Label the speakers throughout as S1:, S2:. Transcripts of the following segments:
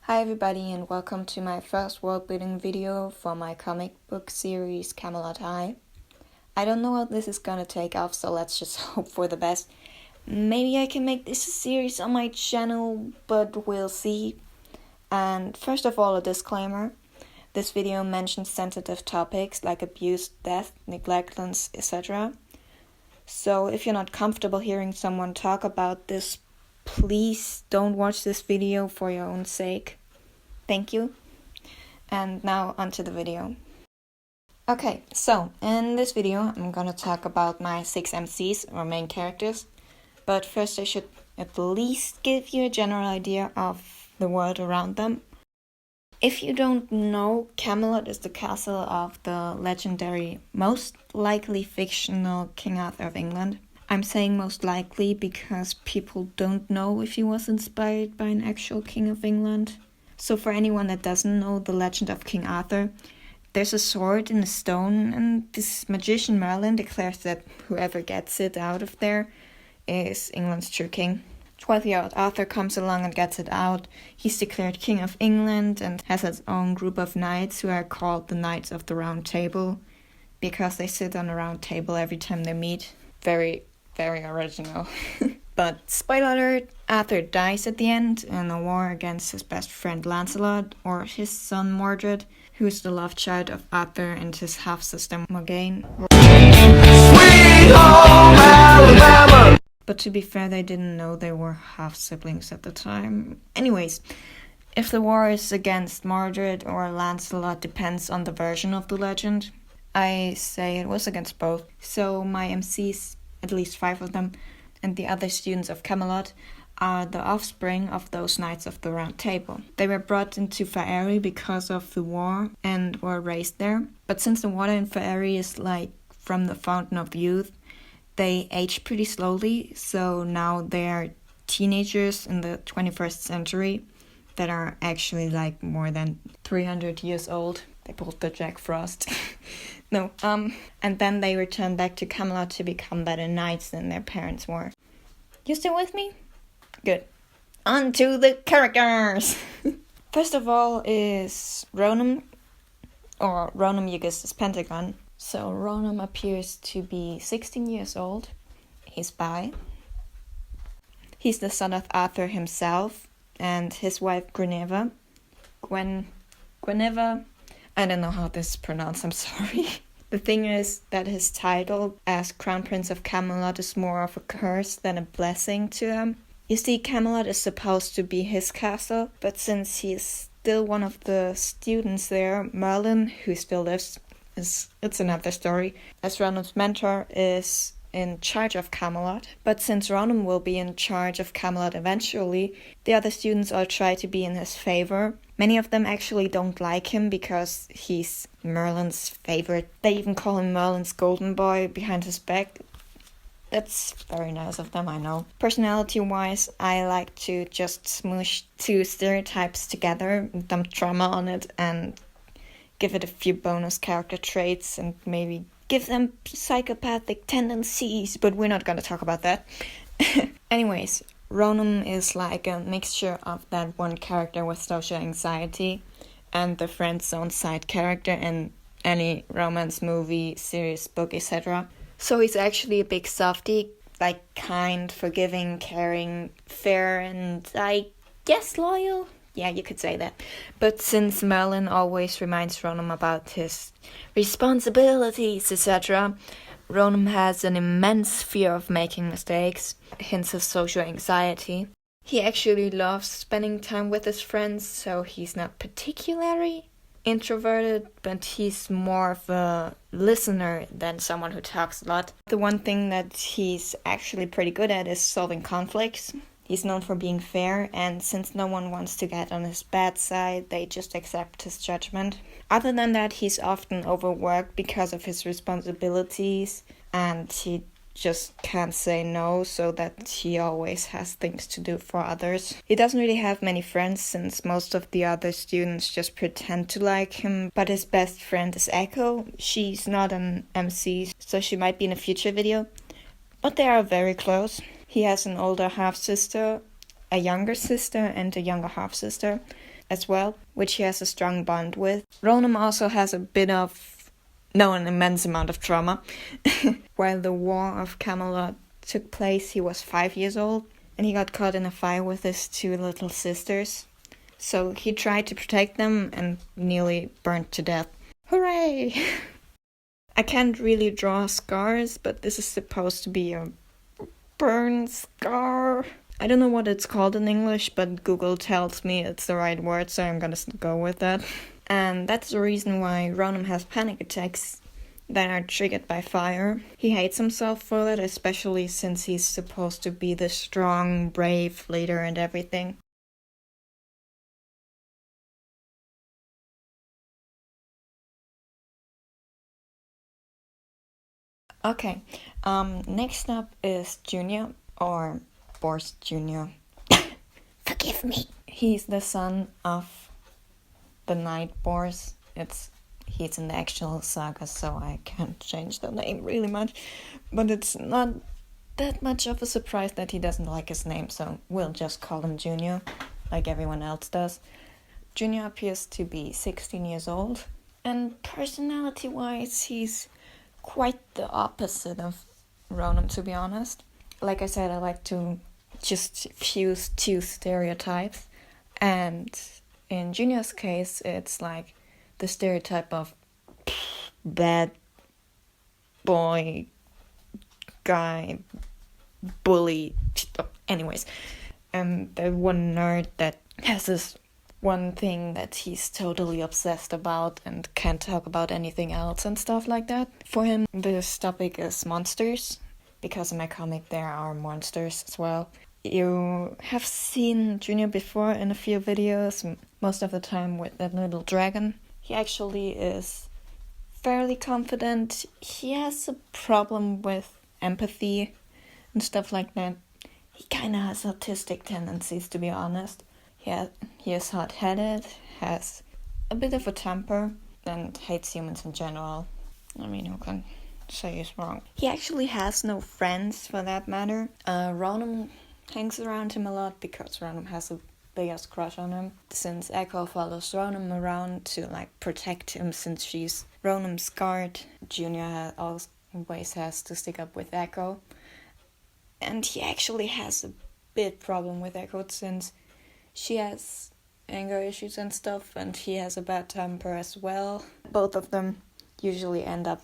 S1: Hi everybody and welcome to my first worldbuilding video for my comic book series Camelot High. I don't know how this is gonna take off, so let's just hope for the best. Maybe I can make this a series on my channel, but we'll see. And first of all, a disclaimer. This video mentions sensitive topics like abuse, death, neglect, etc. So if you're not comfortable hearing someone talk about this, please don't watch this video for your own sake. Thank you. And now onto the video. Okay, so in this video I'm gonna talk about my 6 MCs or main characters. But first I should at least give you a general idea of the world around them. If you don't know, Camelot is the castle of the legendary, most likely fictional King Arthur of England. I'm saying most likely because people don't know if he was inspired by an actual King of England. So for anyone that doesn't know the legend of King Arthur, there's a sword in a stone, and this magician Merlin declares that whoever gets it out of there is England's true king. 12-year-old Arthur comes along and gets it out. He's declared King of England and has his own group of knights who are called the Knights of the Round Table because they sit on a round table every time they meet. Very, very original. But spoiler alert, Arthur dies at the end in a war against his best friend Lancelot, or his son Mordred, who is the love child of Arthur and his half-sister Morgane. Sweet home Alabama! But to be fair, they didn't know they were half-siblings at the time. Anyways, if the war is against Mordred or Lancelot depends on the version of the legend. I say it was against both. So my MCs, at least 5 of them, and the other students of Camelot are the offspring of those Knights of the Round Table. They were brought into Faerie because of the war and were raised there. But since the water in Faerie is like from the fountain of youth, they age pretty slowly, so now they're teenagers in the 21st century that are actually like more than 300 years old. They pulled the Jack Frost. No, and then they return back to Camelot to become better knights than their parents were. You still with me? Good. On to the characters! First of all is Ronam, or Ronam Augustus Pentagon. So Ronam appears to be 16 years old. He's bi. He's the son of Arthur himself and his wife Guinevere. Guinevere. I don't know how this is pronounced, I'm sorry. The thing is that his title as Crown Prince of Camelot is more of a curse than a blessing to him. You see, Camelot is supposed to be his castle, but since he is still one of the students there, Merlin, who still lives, it's another story, as Ronam's mentor, is in charge of Camelot. But since Ronam will be in charge of Camelot eventually, the other students all try to be in his favor. Many of them actually don't like him because he's Merlin's favorite. They even call him Merlin's golden boy behind his back. That's very nice of them, I know. Personality-wise, I like to just smoosh 2 stereotypes together, dump drama on it, and give it a few bonus character traits and maybe give them psychopathic tendencies, but we're not going to talk about that. Anyways, Ronam is like a mixture of that one character with social anxiety and the friend zone side character in any romance movie, series, book, etc. So he's actually a big softie, like kind, forgiving, caring, fair, and I guess loyal. Yeah, you could say that. But since Merlin always reminds Ronam about his responsibilities, etc., Ronam has an immense fear of making mistakes, hence his social anxiety. He actually loves spending time with his friends, so he's not particularly introverted, but he's more of a listener than someone who talks a lot. The one thing that he's actually pretty good at is solving conflicts. He's known for being fair, and since no one wants to get on his bad side, they just accept his judgment. Other than that, he's often overworked because of his responsibilities, and he just can't say no, so that he always has things to do for others. He doesn't really have many friends, since most of the other students just pretend to like him, but his best friend is Echo. She's not an MC, so she might be in a future video, but they are very close. He has an older half-sister, a younger sister, and a younger half-sister. as well, which he has a strong bond with. Ronam also has an immense amount of trauma. While the War of Camelot took place, he was 5 years old, and he got caught in a fire with his 2 little sisters. So he tried to protect them and nearly burned to death. Hooray! I can't really draw scars, but this is supposed to be a burn scar. I don't know what it's called in English, but Google tells me it's the right word, so I'm gonna go with that. And that's the reason why Ronam has panic attacks that are triggered by fire. He hates himself for it, especially since he's supposed to be the strong, brave leader and everything. Okay, next up is Junior, or Boris Jr. Forgive me. He's the son of the Knight Boris. He's in the actual saga, so I can't change the name really much. But it's not that much of a surprise that he doesn't like his name, so we'll just call him Junior, like everyone else does. Junior appears to be 16 years old, and personality-wise, he's quite the opposite of Ronam, to be honest. Like I said, I like to just fuse 2 stereotypes, and in Junior's case, it's like the stereotype of bad boy, guy, bully, anyways. And the one nerd that has this one thing that he's totally obsessed about and can't talk about anything else and stuff like that. For him, this topic is monsters, because in my comic there are monsters as well. You have seen Junior before in a few videos, most of the time with that little dragon. He actually is fairly confident. He has a problem with empathy and stuff like that. He kind of has autistic tendencies, to be honest. He is hot-headed, has a bit of a temper, and hates humans in general. I mean, who can say he's wrong? He actually has no friends, for that matter. Ronam hangs around him a lot because Ronam has a biggest crush on him. Since Echo follows Ronam around to protect him, since she's Ronam's guard, Junior always has to stick up with Echo. And he actually has a bit problem with Echo since she has anger issues and stuff, and he has a bad temper as well. Both of them usually end up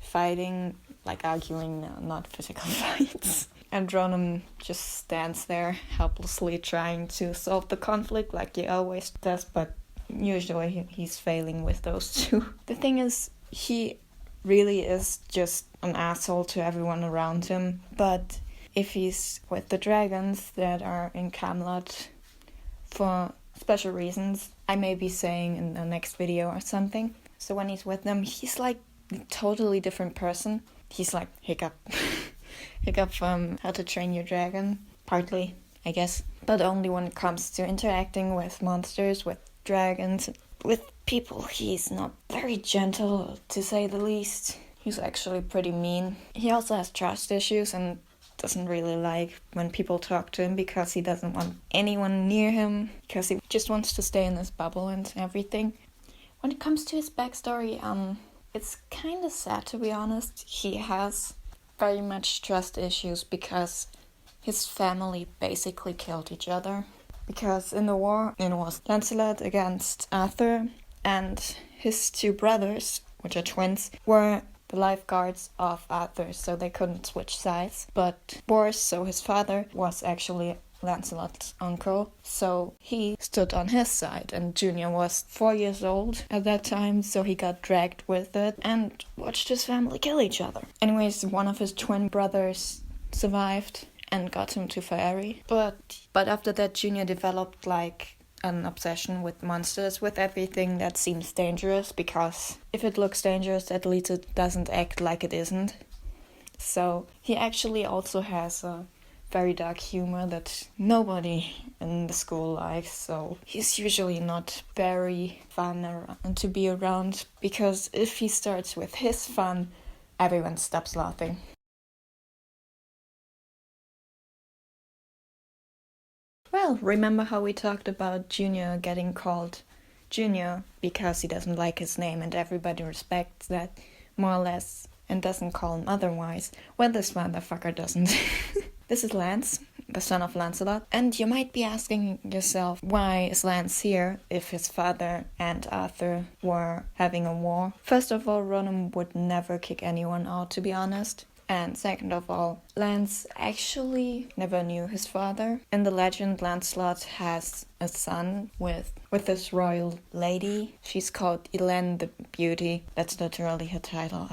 S1: fighting, arguing, not physical fights. And Ronam just stands there helplessly trying to solve the conflict like he always does, but usually he's failing with those 2. The thing is, he really is just an asshole to everyone around him, but if he's with the dragons that are in Camelot for special reasons, I may be saying in the next video or something. So when he's with them, he's a totally different person. He's like Hiccup. Hiccup from How to Train Your Dragon, partly, I guess. But only when it comes to interacting with monsters, with dragons, with people, he's not very gentle, to say the least. He's actually pretty mean. He also has trust issues and doesn't really like when people talk to him because he doesn't want anyone near him, because he just wants to stay in his bubble and everything. When it comes to his backstory, it's kind of sad, to be honest. He has very much trust issues because his family basically killed each other. Because in the war, it was Lancelot against Arthur, and his 2 brothers, which are twins, were the lifeguards of Arthur, so they couldn't switch sides. But Boris, so his father, was actually Lancelot's uncle, so he stood on his side, and Junior was 4 years old at that time, so he got dragged with it and watched his family kill each other. Anyways, one of his twin brothers survived and got him to Faerie, but after that Junior developed an obsession with monsters, with everything that seems dangerous, because if it looks dangerous, at least it doesn't act like it isn't. So he actually also has a very dark humor that nobody in the school likes, so he's usually not very fun to be around, because if he starts with his fun, everyone stops laughing. Well, Well, remember how we talked about Junior getting called Junior because he doesn't like his name and everybody respects that more or less and doesn't call him otherwise? Well, this motherfucker doesn't. This is Lance, the son of Lancelot, and you might be asking yourself, why is Lance here if his father and Arthur were having a war? First of all, Ronam would never kick anyone out, to be honest. And second of all, Lance actually never knew his father. In the legend, Lancelot has a son with this royal lady. She's called Elaine the Beauty. That's literally her title.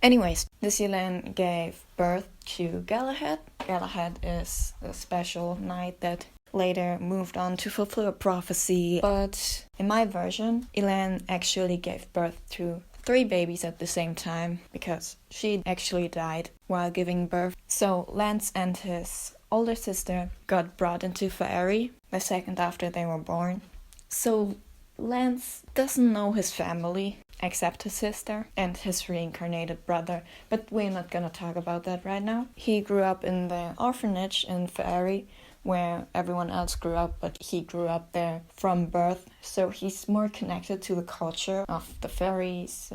S1: Anyways, this Elaine gave birth to Galahad. Galahad is a special knight that later moved on to fulfill a prophecy. But in my version, Elaine actually gave birth to 3 babies at the same time because she actually died while giving birth. So Lance and his older sister got brought into Faerie the second after they were born. So Lance doesn't know his family except his sister and his reincarnated brother, but we're not gonna talk about that right now. He grew up in the orphanage in Faerie where everyone else grew up, but he grew up there from birth, so he's more connected to the culture of the fairies.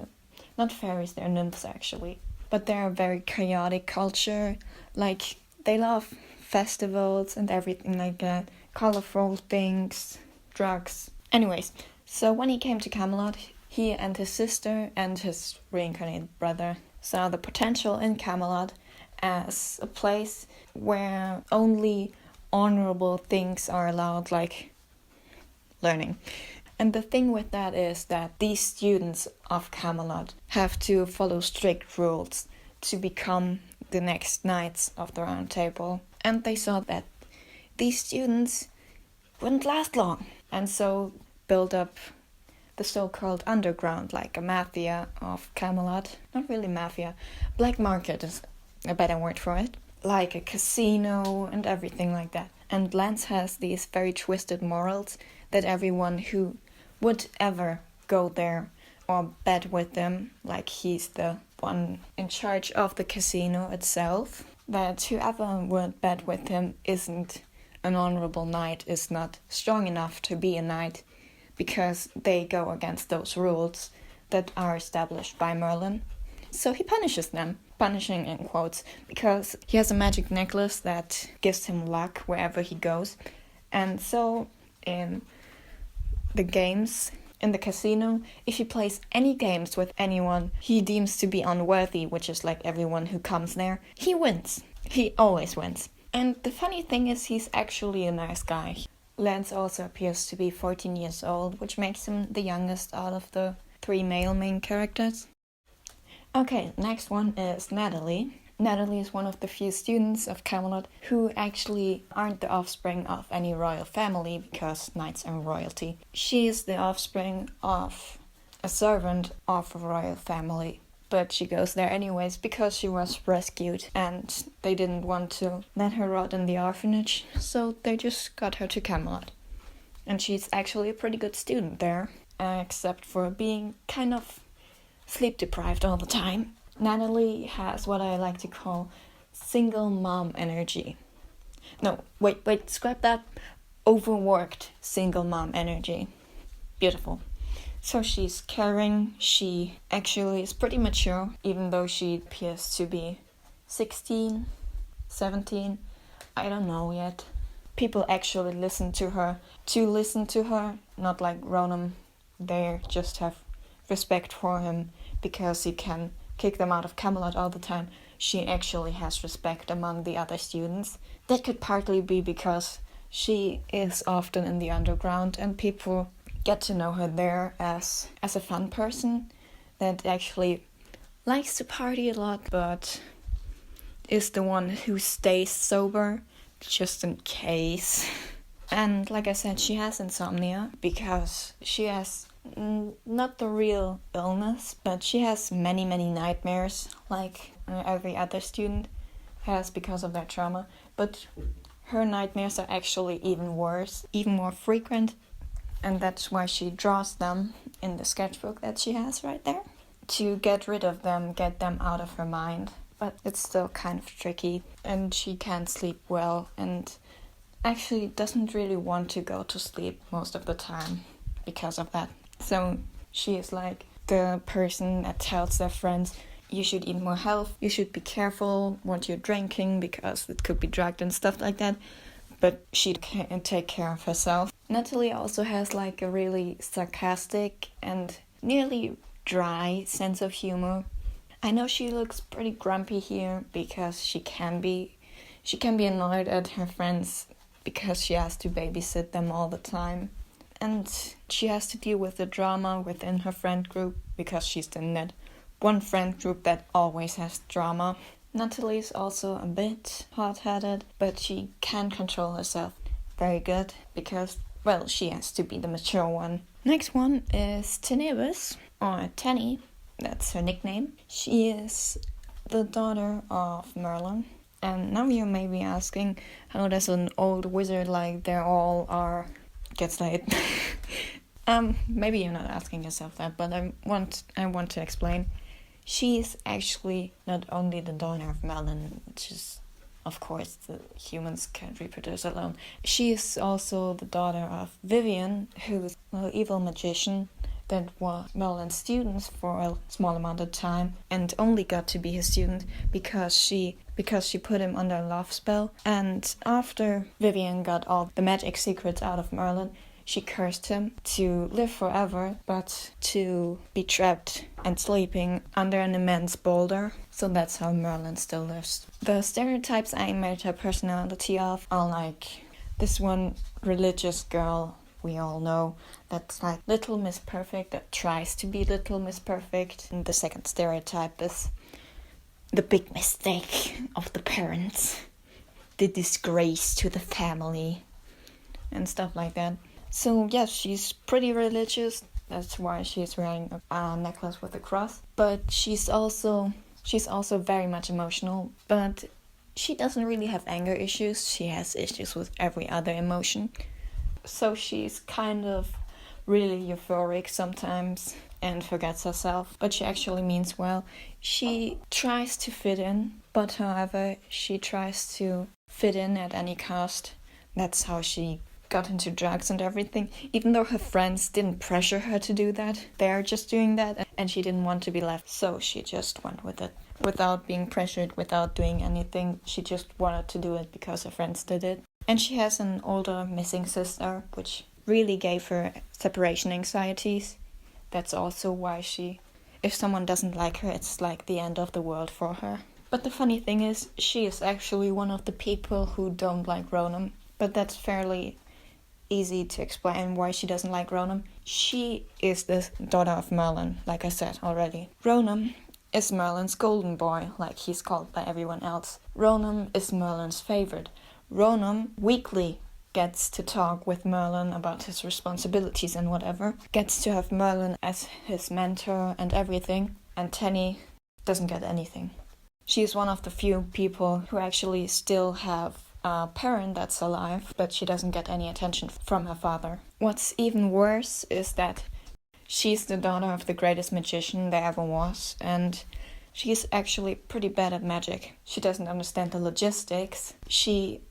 S1: Not fairies, they're nymphs actually, but they're a very chaotic culture. Like, they love festivals and everything like that, colorful things, drugs. Anyways, so when he came to Camelot, he and his sister and his reincarnated brother saw the potential in Camelot as a place where only honorable things are allowed, like learning. And the thing with that is that these students of Camelot have to follow strict rules to become the next knights of the Round Table. And they saw that these students wouldn't last long, and so built up the so-called underground, like a mafia of Camelot. Not really mafia, black market is a better word for it. Like a casino and everything like that. And Lance has these very twisted morals that everyone who would ever go there or bet with them, like he's the one in charge of the casino itself, that whoever would bet with him isn't an honorable knight, is not strong enough to be a knight, because they go against those rules that are established by Merlin. So he punishes them. Punishing in quotes, because he has a magic necklace that gives him luck wherever he goes. And so in the games in the casino, if he plays any games with anyone he deems to be unworthy, which is like everyone who comes there, he wins. He always wins. And the funny thing is, he's actually a nice guy. Lance also appears to be 14 years old, which makes him the youngest out of the 3 male main characters. Okay, next one is Nathalie. Nathalie is one of the few students of Camelot who actually aren't the offspring of any royal family, because knights are royalty. She is the offspring of a servant of a royal family, but she goes there anyways because she was rescued and they didn't want to let her rot in the orphanage, so they just got her to Camelot. And she's actually a pretty good student there, except for being kind of sleep deprived all the time. Nathalie has what I like to call single mom energy. No, wait, scrap that. Overworked single mom energy. Beautiful. So she's caring, she actually is pretty mature, even though she appears to be 16, 17, I don't know yet. People actually listen to her, not like Ronam. They just have respect for him because he can kick them out of Camelot all the time. She actually has respect among the other students. That could partly be because she is often in the underground and people get to know her there as a fun person that actually likes to party a lot, but is the one who stays sober just in case. And like I said, she has insomnia because she has not the real illness, but she has many nightmares, like every other student has because of their trauma. But her nightmares are actually even worse, even more frequent, and that's why she draws them in the sketchbook that she has right there, to get rid of them, get them out of her mind. But it's still kind of tricky, and she can't sleep well, and actually doesn't really want to go to sleep most of the time because of that. So she is like the person that tells their friends, you should eat more health, you should be careful what you're drinking because it could be drugged and stuff like that. But she can't take care of herself. Nathalie also has like a really sarcastic and nearly dry sense of humor. I know she looks pretty grumpy here because she can be annoyed at her friends because she has to babysit them all the time. And she has to deal with the drama within her friend group because she's in that one friend group that always has drama. Nathalie is also a bit hot-headed, but she can control herself very good because, well, she has to be the mature one. Next one is Teni, or Teni, that's her nickname. She is the daughter of Merlin. And now you may be asking, how does an old wizard like they all are gets laid? Maybe you're not asking yourself that, but I want to explain. She's actually not only the daughter of Merlin, which is, of course, the humans can't reproduce alone. She is also the daughter of Vivian, who's an evil magician that was Merlin's student for a small amount of time and only got to be his student because she put him under a love spell. And after Vivian got all the magic secrets out of Merlin, she cursed him to live forever, but to be trapped and sleeping under an immense boulder. So that's how Merlin still lives. The stereotypes I made her personality of are like this one religious girl we all know that's like Little Miss Perfect, that tries to be Little Miss Perfect. And the second stereotype is the big mistake of the parents, the disgrace to the family, and stuff like that. So yes, she's pretty religious. That's why she's wearing a necklace with a cross. But she's also very much emotional. But she doesn't really have anger issues. She has issues with every other emotion. So she's kind of really euphoric sometimes and forgets herself. But she actually means well. She tries to fit in, but however, she tries to fit in at any cost. That's how she got into drugs and everything, even though her friends didn't pressure her to do that. They're just doing that, and she didn't want to be left, so she just went with it. Without being pressured, without doing anything, she just wanted to do it because her friends did it. And she has an older missing sister, which really gave her separation anxieties. That's also why if someone doesn't like her, it's like the end of the world for her. But the funny thing is, she is actually one of the people who don't like Ronam. But that's fairly easy to explain why she doesn't like Ronam. She is the daughter of Merlin, like I said already. Ronam is Merlin's golden boy, like he's called by everyone else. Ronam is Merlin's favorite. Ronam weekly gets to talk with Merlin about his responsibilities and whatever. Gets to have Merlin as his mentor and everything. And Teni doesn't get anything. She's one of the few people who actually still have a parent that's alive, but she doesn't get any attention from her father. What's even worse is that she's the daughter of the greatest magician there ever was, and she's actually pretty bad at magic. She doesn't understand the logistics. She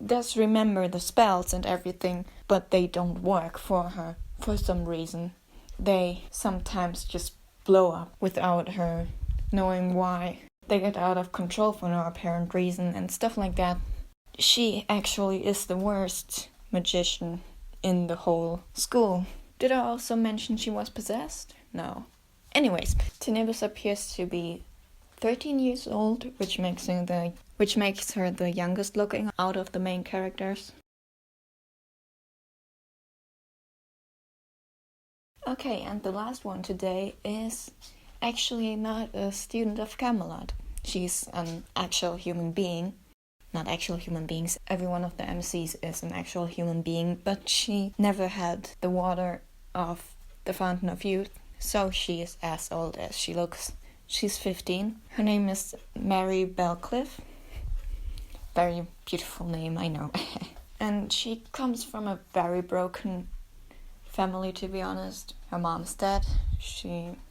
S1: does remember the spells and everything, but they don't work for her for some reason. They sometimes just blow up without her knowing why. They get out of control for no apparent reason and stuff like that. She actually is the worst magician in the whole school. Did I also mention she was possessed? No. Anyways, Teni appears to be 13 years old, which makes her the youngest looking out of the main characters. Okay, and the last one today is actually not a student of Camelot. She's an actual human being. Not actual human beings. Every one of the MCs is an actual human being, but she never had the water of the Fountain of Youth, so she is as old as she looks. She's 15. Her name is Mary Belcliffe. Very beautiful name, I know. And she comes from a very broken family, to be honest. Her mom's dead.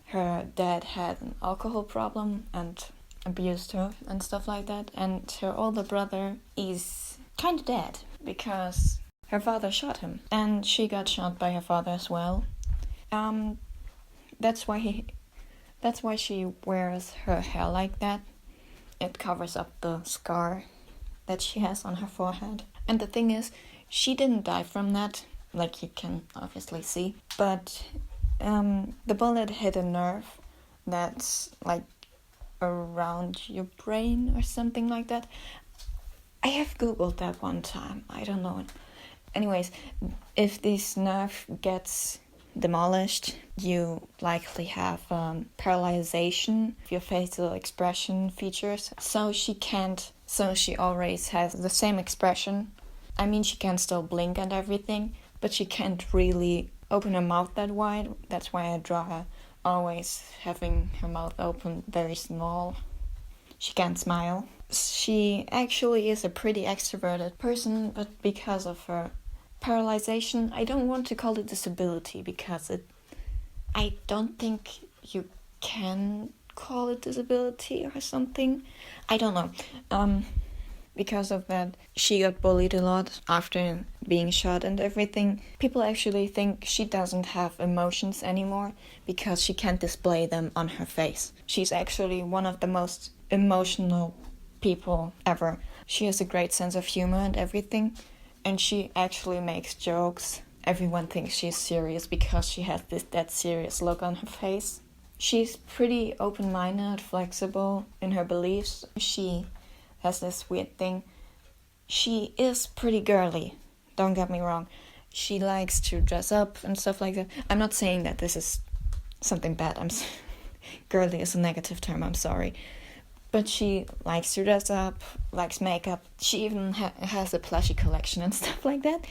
S1: Her dad had an alcohol problem and abused her and stuff like that, and her older brother is kind of dead. because her father shot him, and she got shot by her father as well. That's why she wears her hair like that. It covers up the scar that she has on her forehead. And the thing is, she didn't die from that, like you can obviously see, but the bullet hit a nerve that's like around your brain or something like that. I have googled that one time, I don't know. Anyways, if this nerve gets demolished, you likely have paralyzation of your facial expression features. So she always has the same expression. I mean, she can still blink and everything, but she can't really open her mouth that wide. That's why I draw her always having her mouth open very small. She can't smile. She actually is a pretty extroverted person, but because of her paralyzation, I don't want to call it disability because I don't think you can call it disability or something. I don't know. Because of that, she got bullied a lot after being shot and everything. People actually think she doesn't have emotions anymore because she can't display them on her face. She's actually one of the most emotional people ever. She has a great sense of humor and everything, and she actually makes jokes. Everyone thinks she's serious because she has that serious look on her face. She's pretty open-minded, flexible in her beliefs. She has this weird thing. She is pretty girly, don't get me wrong. She likes to dress up and stuff like that. I'm not saying that this is something bad. Girly is a negative term, I'm sorry. But she likes to dress up, likes makeup. She even has a plushie collection and stuff like that.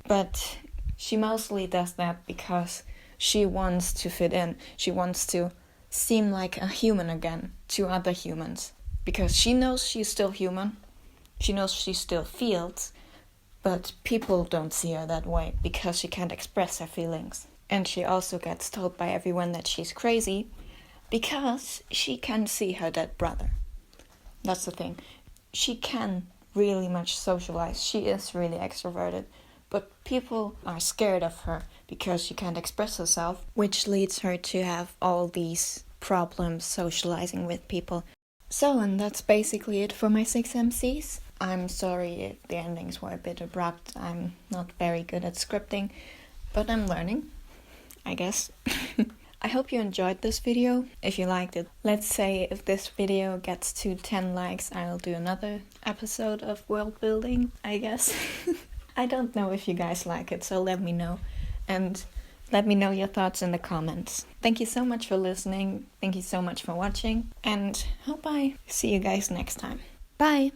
S1: But she mostly does that because she wants to fit in. She wants to seem like a human again to other humans. Because she knows she's still human. She knows she still feels. But people don't see her that way because she can't express her feelings. And she also gets told by everyone that she's crazy because she can see her dead brother. That's the thing. She can really much socialize. She is really extroverted. But people are scared of her because she can't express herself, which leads her to have all these problems socializing with people. So, and that's basically it for my 6 MCs. I'm sorry if the endings were a bit abrupt. I'm not very good at scripting, but I'm learning, I guess. I hope you enjoyed this video. If you liked it, let's say if this video gets to 10 likes, I'll do another episode of world building, I guess. I don't know if you guys like it, so let me know. And let me know your thoughts in the comments. Thank you so much for listening. Thank you so much for watching. And hope I see you guys next time. Bye!